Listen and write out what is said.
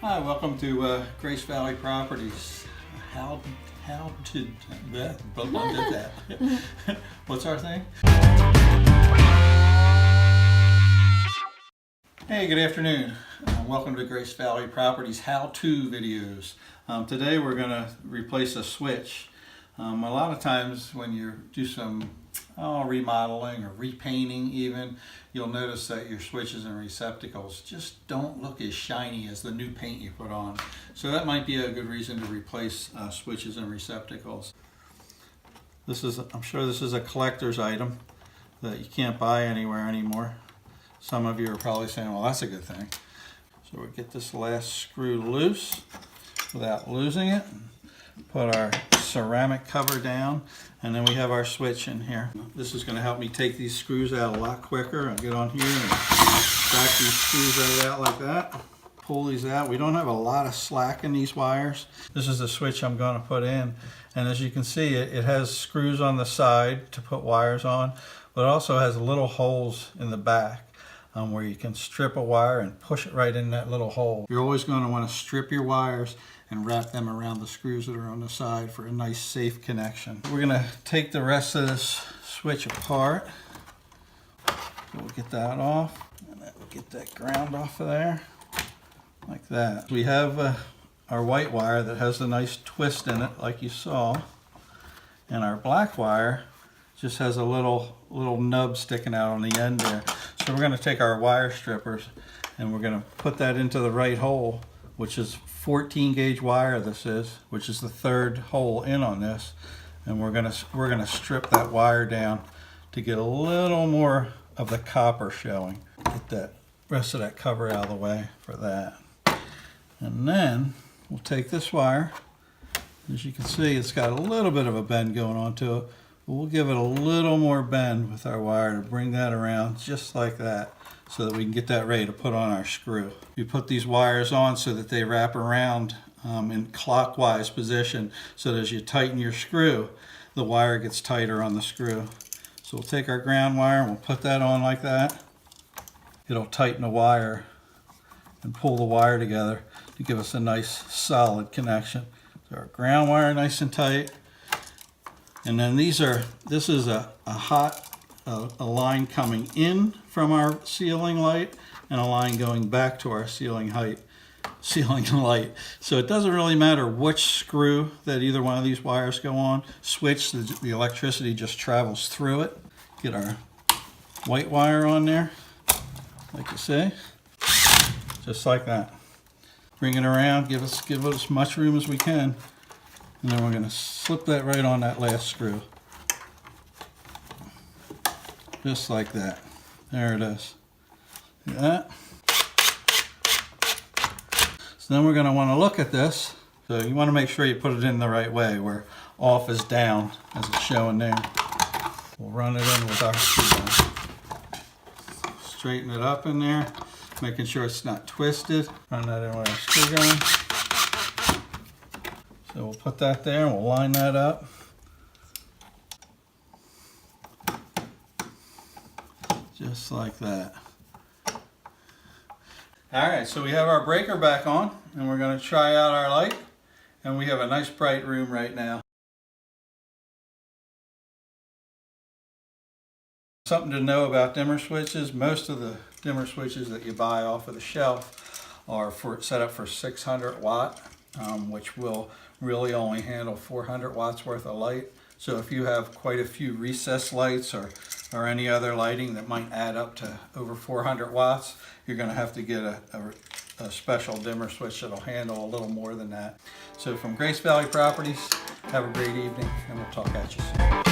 Hi, welcome to Grace Valley Properties. How did that? What's our thing? Hey, good afternoon. Welcome to Grace Valley Properties how-to videos. Today we're going to replace a switch. A lot of times when you do some remodeling or repainting even, you'll notice that your switches and receptacles just don't look as shiny as the new paint you put on. So that might be a good reason to replace switches and receptacles. I'm sure this is a collector's item that you can't buy anywhere anymore. Some of you are probably saying, well, that's a good thing. So we get this last screw loose without losing it. Put our ceramic cover down, and then we have our switch in here. This is going to help me take these screws out a lot quicker. I'll get on here and back these screws right out like that. Pull these out. We don't have a lot of slack in these wires. This is the switch I'm going to put in, and as you can see, it has screws on the side to put wires on, but it also has little holes in the back where you can strip a wire and push it right in that little hole. You're always going to want to strip your wires and wrap them around the screws that are on the side for a nice safe connection. We're going to take the rest of this switch apart. So we'll get that off, and then we'll get that ground off of there like that. We have our white wire that has a nice twist in it like you saw, and our black wire just has a little nub sticking out on the end there. So we're going to take our wire strippers and we're going to put that into the right hole, which is 14 gauge wire this is, which is the third hole in on this, and we're gonna strip that wire down to get a little more of the copper showing. Get that rest of that cover out of the way for that. And then we'll take this wire. As you can see, it's got a little bit of a bend going on to it. We'll give it a little more bend with our wire to bring that around just like that, so that we can get that ready to put on our screw. You put these wires on so that they wrap around in clockwise position, so that as you tighten your screw, the wire gets tighter on the screw. So we'll take our ground wire and we'll put that on like that. It'll tighten the wire and pull the wire together to give us a nice solid connection. So our ground wire nice and tight. And then this is a line coming in from our ceiling light and a line going back to our ceiling light. So it doesn't really matter which screw that either one of these wires go on. Switch, the electricity just travels through it. Get our white wire on there, like you see, just like that. Bring it around, give us as much room as we can. And then we're going to slip that right on that last screw. Just like that. There it is. See that? So then we're going to want to look at this. So you want to make sure you put it in the right way, where off is down, as it's showing there. We'll run it in with our screw gun. Straighten it up in there, making sure it's not twisted. Run that in with our screw gun. So we'll put that there and we'll line that up. Just like that. Alright, so we have our breaker back on and we're going to try out our light, and we have a nice bright room right now. Something to know about dimmer switches: most of the dimmer switches that you buy off of the shelf are set up for 600 watt, which will really only handle 400 watts worth of light. So if you have quite a few recessed lights or any other lighting that might add up to over 400 watts, you're going to have to get a special dimmer switch that'll handle a little more than that. So from Grace Valley Properties, have a great evening, and we'll talk at you soon.